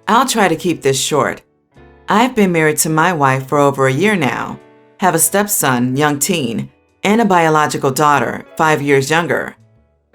I'll try to keep this short. I've been married to my wife for over a year now, have a stepson, young teen, and a biological daughter, 5 years younger.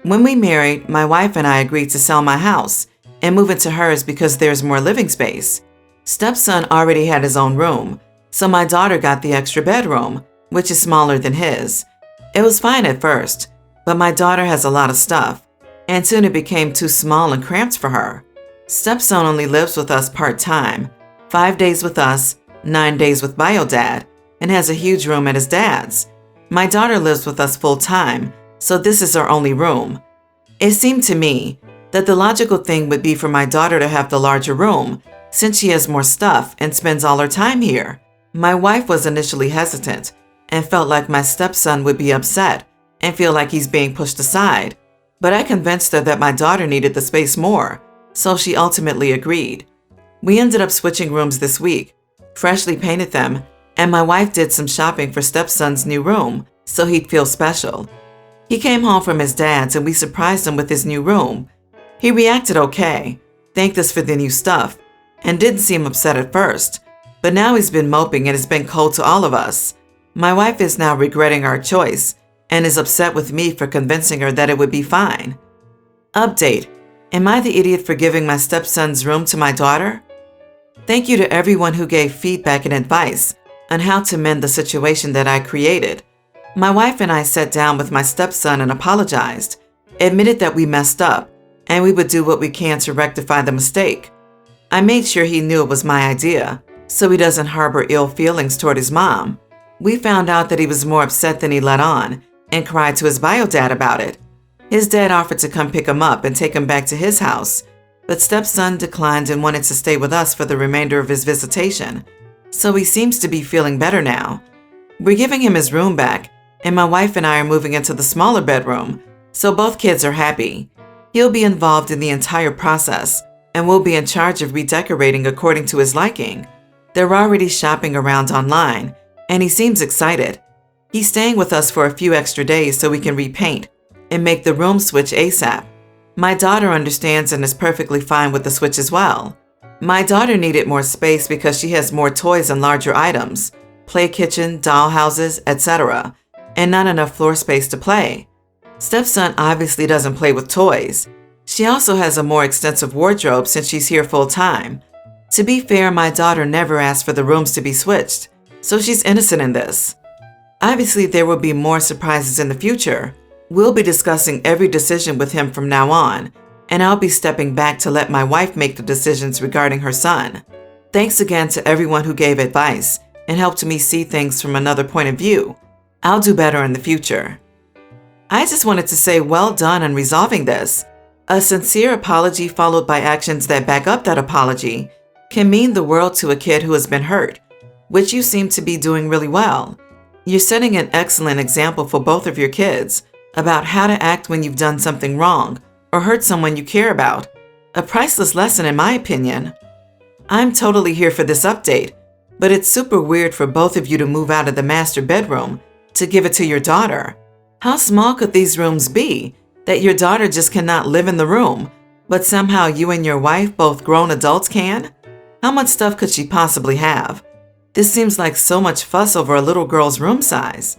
When we married, my wife and I agreed to sell my house and move into hers because there's more living space. Stepson already had his own room, so my daughter got the extra bedroom, which is smaller than his. It was fine at first, but my daughter has a lot of stuff, and soon it became too small and cramped for her. Stepson only lives with us part-time, 5 days with us, 9 days with bio dad, and has a huge room at his dad's. My daughter lives with us full-time, so this is our only room. It seemed to me that the logical thing would be for my daughter to have the larger room, since she has more stuff and spends all her time here. My wife was initially hesitant and felt like my stepson would be upset and feel like he's being pushed aside, but I convinced her that my daughter needed the space more, so she ultimately agreed. We ended up switching rooms this week, freshly painted them, and my wife did some shopping for stepson's new room so he'd feel special. He came home from his dad's and we surprised him with his new room. He reacted okay, thanked us for the new stuff, and didn't seem upset at first, but now he's been moping and has been cold to all of us. My wife is now regretting our choice and is upset with me for convincing her that it would be fine. Update: am I the idiot for giving my stepson's room to my daughter? Thank you to everyone who gave feedback and advice on how to mend the situation that I created. My wife and I sat down with my stepson and apologized, admitted that we messed up, and we would do what we can to rectify the mistake. I made sure he knew it was my idea, so he doesn't harbor ill feelings toward his mom. We found out that he was more upset than he let on and cried to his bio dad about it. His dad offered to come pick him up and take him back to his house, but stepson declined and wanted to stay with us for the remainder of his visitation, so he seems to be feeling better now. We're giving him his room back, and my wife and I are moving into the smaller bedroom, so both kids are happy. He'll be involved in the entire process and will be in charge of redecorating according to his liking. They're already shopping around online, and he seems excited. He's staying with us for a few extra days so we can repaint and make the room switch ASAP. My daughter understands and is perfectly fine with the switch as well. My daughter needed more space because she has more toys and larger items, play kitchen, doll houses, etc., and not enough floor space to play. Stepson obviously doesn't play with toys. She also has a more extensive wardrobe since she's here full-time. To be fair, my daughter never asked for the rooms to be switched, so she's innocent in this. Obviously, there will be more surprises in the future. We'll be discussing every decision with him from now on, and I'll be stepping back to let my wife make the decisions regarding her son. Thanks again to everyone who gave advice and helped me see things from another point of view. I'll do better in the future. I just wanted to say well done on resolving this. A sincere apology followed by actions that back up that apology can mean the world to a kid who has been hurt, which you seem to be doing really well. You're setting an excellent example for both of your kids about how to act when you've done something wrong or hurt someone you care about. A priceless lesson in my opinion. I'm totally here for this update, but it's super weird for both of you to move out of the master bedroom to give it to your daughter. How small could these rooms be that your daughter just cannot live in the room, but somehow you and your wife, both grown adults, can? How much stuff could she possibly have? This seems like so much fuss over a little girl's room size.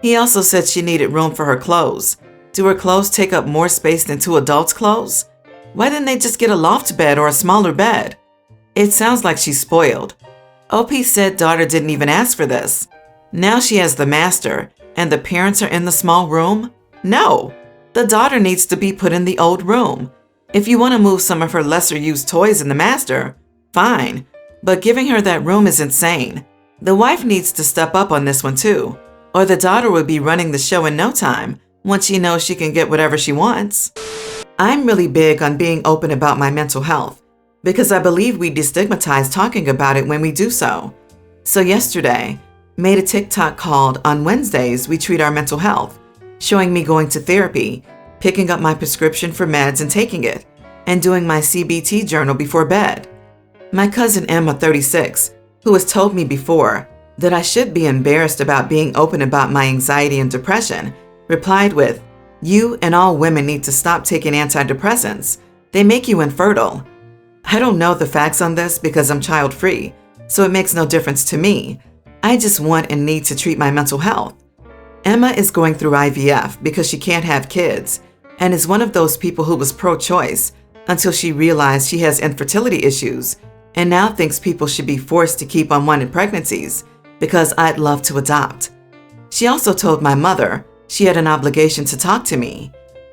He also said she needed room for her clothes. Do her clothes take up more space than two adults' clothes? Why didn't they just get a loft bed or a smaller bed? It sounds like she's spoiled. OP said daughter didn't even ask for this. Now she has the master, and the parents are in the small room? No! The daughter needs to be put in the old room. If you want to move some of her lesser-used toys in the master, fine, but giving her that room is insane. The wife needs to step up on this one too, or the daughter will be running the show in no time once she knows she can get whatever she wants. I'm really big on being open about my mental health because I believe we destigmatize talking about it when we do so. So yesterday, made a TikTok called On Wednesdays We Treat Our Mental Health, showing me going to therapy, picking up my prescription for meds and taking it, and doing my CBT journal before bed. My cousin Emma, 36, who has told me before that I should be embarrassed about being open about my anxiety and depression, replied with, "You and all women need to stop taking antidepressants. They make you infertile." I don't know the facts on this because I'm child-free, so it makes no difference to me. I just want and need to treat my mental health. Emma is going through IVF because she can't have kids and is one of those people who was pro-choice until she realized she has infertility issues and now thinks people should be forced to keep unwanted pregnancies because I'd love to adopt. She also told my mother she had an obligation to talk to me.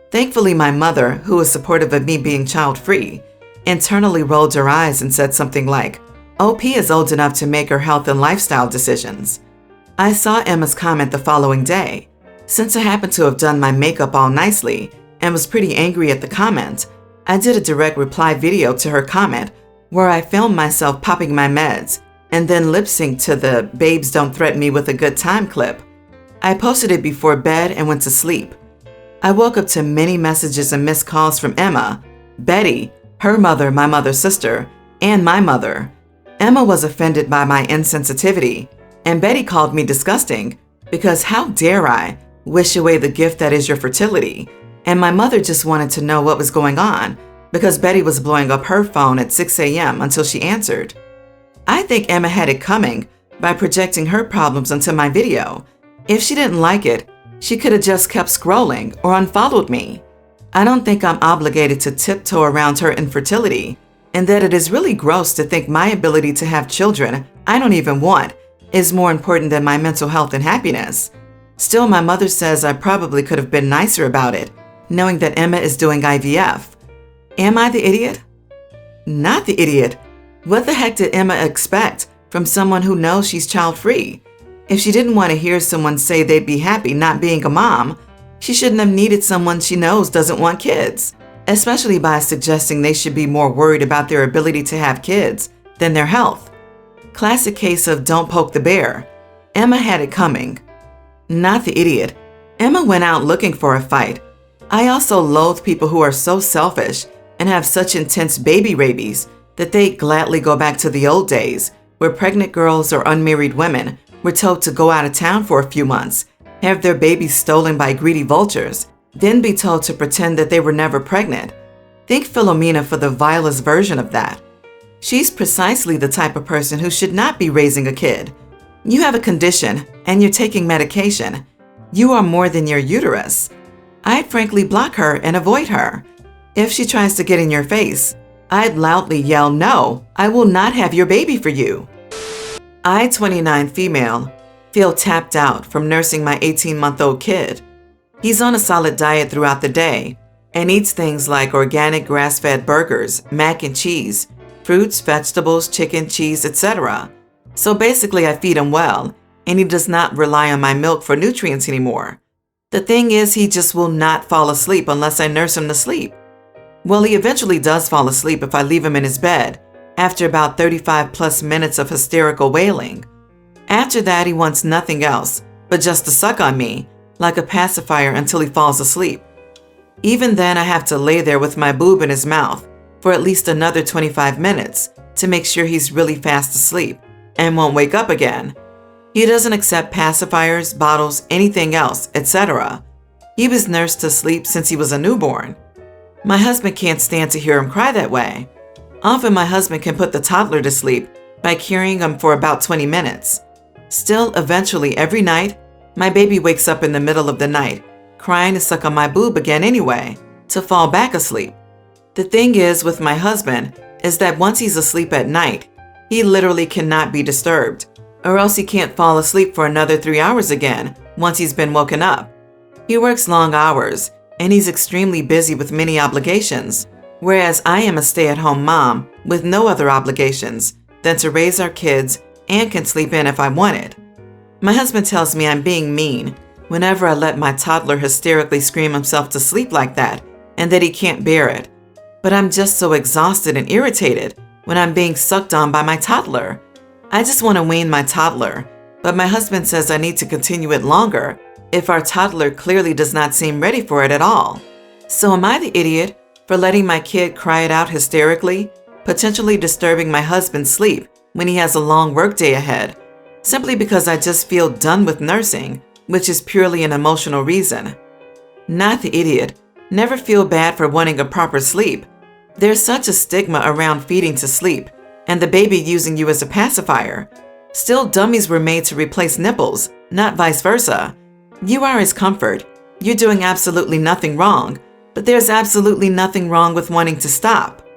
Thankfully, my mother, who is supportive of me being child-free, internally rolled her eyes and said something like, OP is old enough to make her health and lifestyle decisions. I saw Emma's comment the following day. Since I happened to have done my makeup all nicely and was pretty angry at the comment, I did a direct reply video to her comment where I filmed myself popping my meds and then lip-synced to the Babes Don't Threaten Me with a Good Time clip. I posted it before bed and went to sleep. I woke up to many messages and missed calls from Emma, Betty, her mother, my mother's sister, and my mother. Emma was offended by my insensitivity, and Betty called me disgusting because how dare I wish away the gift that is your fertility, and my mother just wanted to know what was going on because Betty was blowing up her phone at 6 a.m. until she answered. I think Emma had it coming by projecting her problems onto my video. If she didn't like it, she could have just kept scrolling or unfollowed me. I don't think I'm obligated to tiptoe around her infertility, and that it is really gross to think my ability to have children I don't even want is more important than my mental health and happiness. Still, my mother says I probably could have been nicer about it, knowing that Emma is doing IVF. Am I the idiot? Not the idiot. What the heck did Emma expect from someone who knows she's child-free? If she didn't want to hear someone say they'd be happy not being a mom, she shouldn't have needed someone she knows doesn't want kids, especially by suggesting they should be more worried about their ability to have kids than their health. Classic case of don't poke the bear. Emma had it coming. Not the idiot. Emma went out looking for a fight. I also loathe people who are so selfish and have such intense baby rabies that they gladly go back to the old days where pregnant girls or unmarried women were told to go out of town for a few months, have their babies stolen by greedy vultures, then be told to pretend that they were never pregnant. Think Philomena for the vilest version of that. She's precisely the type of person who should not be raising a kid. You have a condition and you're taking medication. You are more than your uterus. I'd frankly block her and avoid her. If she tries to get in your face, I'd loudly yell, "No, I will not have your baby for you." I, 29 female, feel tapped out from nursing my 18-month-old kid. He's on a solid diet throughout the day and eats things like organic grass-fed burgers, mac and cheese, fruits, vegetables, chicken, cheese, etc. So basically I feed him well, and he does not rely on my milk for nutrients anymore. The thing is, he just will not fall asleep unless I nurse him to sleep. Well, he eventually does fall asleep if I leave him in his bed, after about 35 plus minutes of hysterical wailing. After that, he wants nothing else but just to suck on me, like a pacifier until he falls asleep. Even then, I have to lay there with my boob in his mouth for at least another 25 minutes to make sure he's really fast asleep and won't wake up again. He doesn't accept pacifiers, bottles, anything else, etc. He was nursed to sleep since he was a newborn. My husband can't stand to hear him cry that way. Often my husband can put the toddler to sleep by carrying him for about 20 minutes. Still, eventually every night, my baby wakes up in the middle of the night, crying to suck on my boob again anyway, to fall back asleep. The thing is with my husband is that once he's asleep at night, he literally cannot be disturbed, or else he can't fall asleep for another 3 hours again once he's been woken up. He works long hours, and he's extremely busy with many obligations, whereas I am a stay-at-home mom with no other obligations than to raise our kids and can sleep in if I want it. My husband tells me I'm being mean whenever I let my toddler hysterically scream himself to sleep like that, and that he can't bear it. But I'm just so exhausted and irritated when I'm being sucked on by my toddler. I just want to wean my toddler, but my husband says I need to continue it longer if our toddler clearly does not seem ready for it at all. So am I the idiot for letting my kid cry it out hysterically, potentially disturbing my husband's sleep when he has a long workday ahead, simply because I just feel done with nursing, which is purely an emotional reason? Not the idiot. Never feel bad for wanting a proper sleep. There's such a stigma around feeding to sleep and the baby using you as a pacifier. Still, dummies were made to replace nipples, not vice versa. You are his comfort. You're doing absolutely nothing wrong, but there's absolutely nothing wrong with wanting to stop.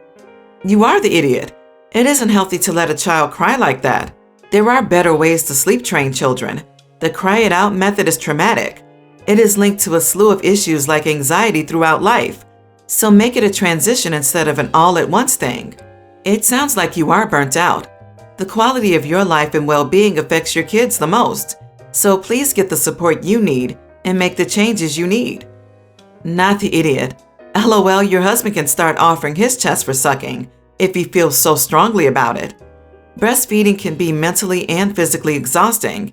You are the idiot. It isn't healthy to let a child cry like that. There are better ways to sleep train children. The cry it out method is traumatic. It is linked to a slew of issues like anxiety throughout life. So make it a transition instead of an all-at-once thing. It sounds like you are burnt out. The quality of your life and well-being affects your kids the most. So please get the support you need and make the changes you need. Not the idiot. LOL, your husband can start offering his chest for sucking if he feels so strongly about it. Breastfeeding can be mentally and physically exhausting,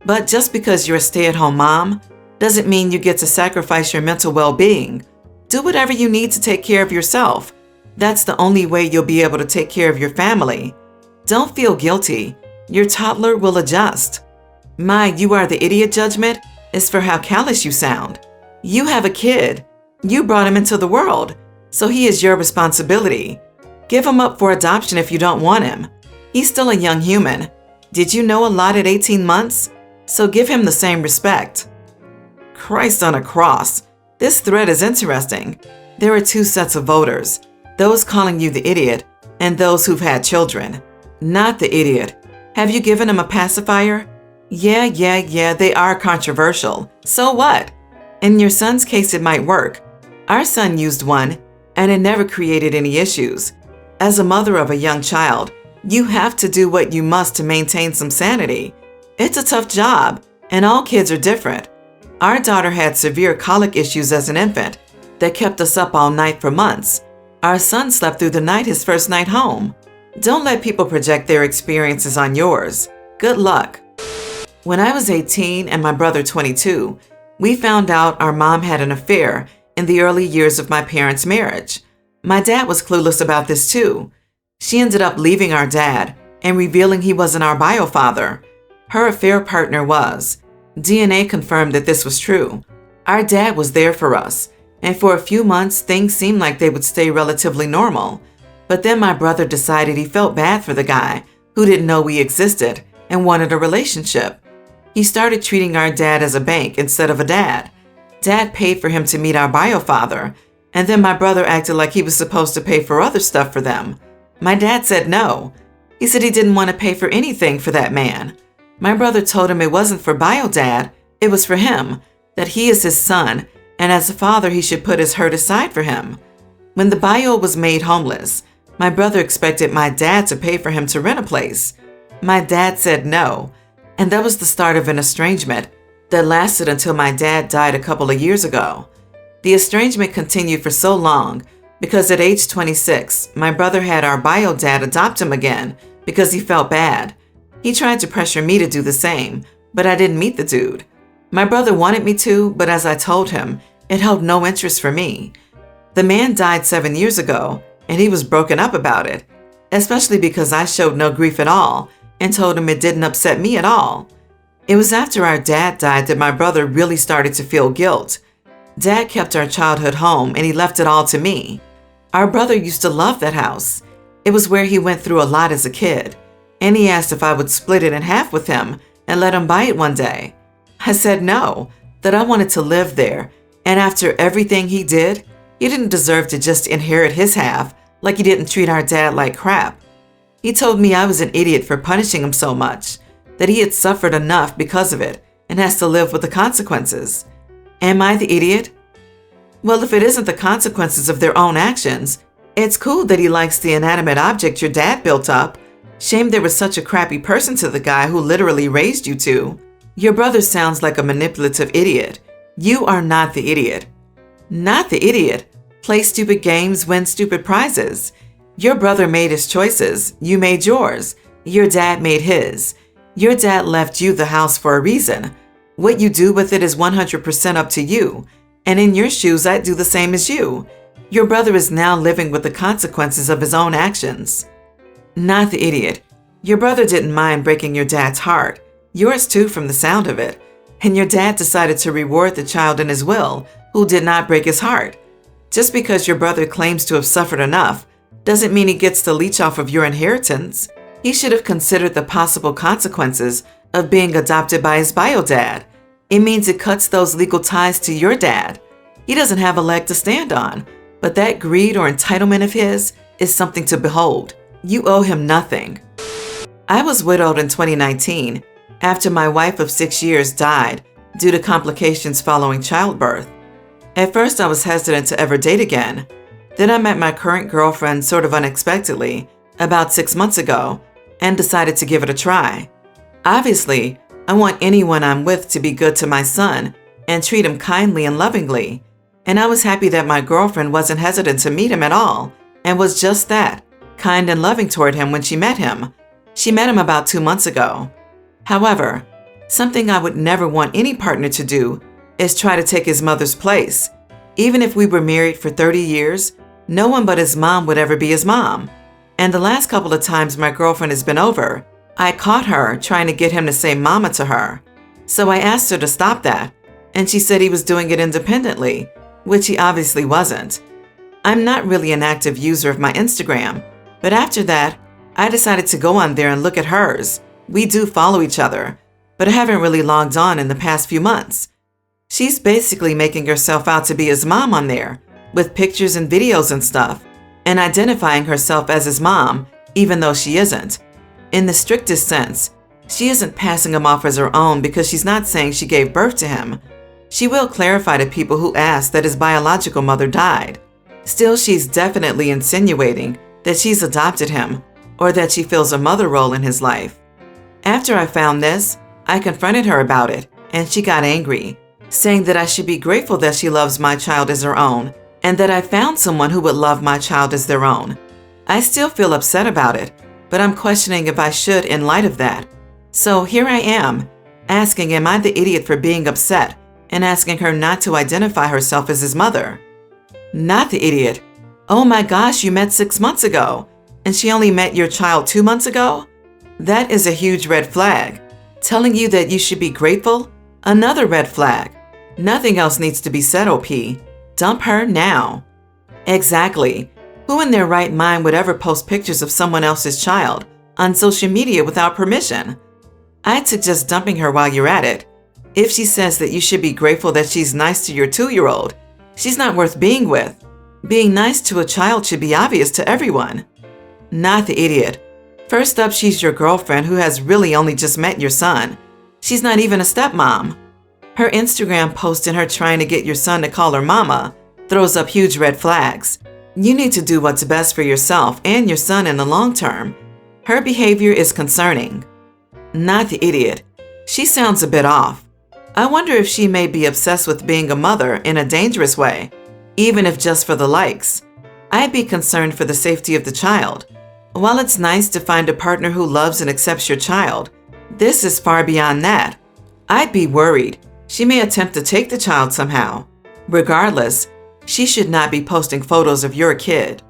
but just because you're a stay-at-home mom doesn't mean you get to sacrifice your mental well-being. Do whatever you need to take care of yourself. That's the only way you'll be able to take care of your family. Don't feel guilty. Your toddler will adjust. My "you are the idiot" judgment is for how callous you sound. You have a kid. You brought him into the world, so he is your responsibility. Give him up for adoption if you don't want him. He's still a young human. Did you know a lot at 18 months? So give him the same respect. Christ on a cross. This thread is interesting. There are two sets of voters, those calling you the idiot and those who've had children. Not the idiot. Have you given him a pacifier? Yeah, they are controversial. So what? In your son's case, it might work. Our son used one, and it never created any issues. As a mother of a young child, you have to do what you must to maintain some sanity. It's a tough job, and all kids are different. Our daughter had severe colic issues as an infant that kept us up all night for months. Our son slept through the night his first night home. Don't let people project their experiences on yours. Good luck. When I was 18 and my brother 22, we found out our mom had an affair in the early years of my parents' marriage. My dad was clueless about this too. She ended up leaving our dad and revealing he wasn't our bio father. Her affair partner was. DNA confirmed that this was true. Our dad was there for us, and for a few months things seemed like they would stay relatively normal. But then my brother decided he felt bad for the guy who didn't know we existed and wanted a relationship. He started treating our dad as a bank instead of a dad. Dad paid for him to meet our bio father, and then my brother acted like he was supposed to pay for other stuff for them. My dad said no. He said he didn't want to pay for anything for that man. My brother told him it wasn't for bio dad, it was for him, that he is his son, and as a father he should put his hurt aside for him. When the bio was made homeless, my brother expected my dad to pay for him to rent a place. My dad said no, and that was the start of an estrangement that lasted until my dad died a couple of years ago. The estrangement continued for so long because at age 26, my brother had our bio dad adopt him again because he felt bad. He tried to pressure me to do the same, but I didn't meet the dude. My brother wanted me to, but as I told him, it held no interest for me. The man died 7 years ago, and he was broken up about it, especially because I showed no grief at all and told him it didn't upset me at all. It was after our dad died that my brother really started to feel guilt. Dad kept our childhood home and he left it all to me. Our brother used to love that house. It was where he went through a lot as a kid, and he asked if I would split it in half with him and let him buy it one day. I said no, that I wanted to live there, and after everything he did, he didn't deserve to just inherit his half like he didn't treat our dad like crap. He told me I was an idiot for punishing him so much, that he had suffered enough because of it and has to live with the consequences. Am I the idiot? Well, if it isn't the consequences of their own actions, it's cool that he likes the inanimate object your dad built up. Shame there was such a crappy person to the guy who literally raised you two. Your brother sounds like a manipulative idiot. You are not the idiot. Not the idiot. Play stupid games, win stupid prizes. Your brother made his choices. You made yours. Your dad made his. Your dad left you the house for a reason. What you do with it is 100% up to you. And in your shoes, I'd do the same as you. Your brother is now living with the consequences of his own actions. Not the idiot. Your brother didn't mind breaking your dad's heart. Yours too, from the sound of it. And your dad decided to reward the child in his will who did not break his heart. Just because your brother claims to have suffered enough doesn't mean he gets to leech off of your inheritance. He should have considered the possible consequences of being adopted by his bio dad. It means it cuts those legal ties to your dad. He doesn't have a leg to stand on, but that greed or entitlement of his is something to behold. You owe him nothing. I was widowed in 2019 after my wife of 6 years died due to complications following childbirth. At first, I was hesitant to ever date again. Then I met my current girlfriend sort of unexpectedly about 6 months ago and decided to give it a try. Obviously, I want anyone I'm with to be good to my son and treat him kindly and lovingly. And I was happy that my girlfriend wasn't hesitant to meet him at all and was just that, kind and loving toward him when she met him. She met him about 2 months ago. However, something I would never want any partner to do is try to take his mother's place. Even if we were married for 30 years, no one but his mom would ever be his mom. And the last couple of times my girlfriend has been over, I caught her trying to get him to say mama to her. So I asked her to stop that, and she said he was doing it independently, which he obviously wasn't. I'm not really an active user of my Instagram, but after that, I decided to go on there and look at hers. We do follow each other, but I haven't really logged on in the past few months. She's basically making herself out to be his mom on there, with pictures and videos and stuff, and identifying herself as his mom, even though she isn't. In the strictest sense, she isn't passing him off as her own because she's not saying she gave birth to him. She will clarify to people who ask that his biological mother died. Still, she's definitely insinuating that she's adopted him or that she fills a mother role in his life. After I found this, I confronted her about it, and she got angry, saying that I should be grateful that she loves my child as her own and that I found someone who would love my child as their own. I still feel upset about it, but I'm questioning if I should in light of that. So here I am, asking am I the idiot for being upset and asking her not to identify herself as his mother. Not the idiot. Oh my gosh, you met 6 months ago, and she only met your child 2 months ago? That is a huge red flag. Telling you that you should be grateful? Another red flag. Nothing else needs to be said, OP. Dump her now. Exactly. Who in their right mind would ever post pictures of someone else's child on social media without permission? I'd suggest dumping her while you're at it. If she says that you should be grateful that she's nice to your 2-year-old, she's not worth being with. Being nice to a child should be obvious to everyone. Not the idiot. First up, she's your girlfriend who has really only just met your son. She's not even a stepmom. Her Instagram post and her trying to get your son to call her mama throws up huge red flags. You need to do what's best for yourself and your son in the long term. Her behavior is concerning. Not the idiot. She sounds a bit off. I wonder if she may be obsessed with being a mother in a dangerous way, even if just for the likes. I'd be concerned for the safety of the child. While it's nice to find a partner who loves and accepts your child, this is far beyond that. I'd be worried. She may attempt to take the child somehow. Regardless, she should not be posting photos of your kid.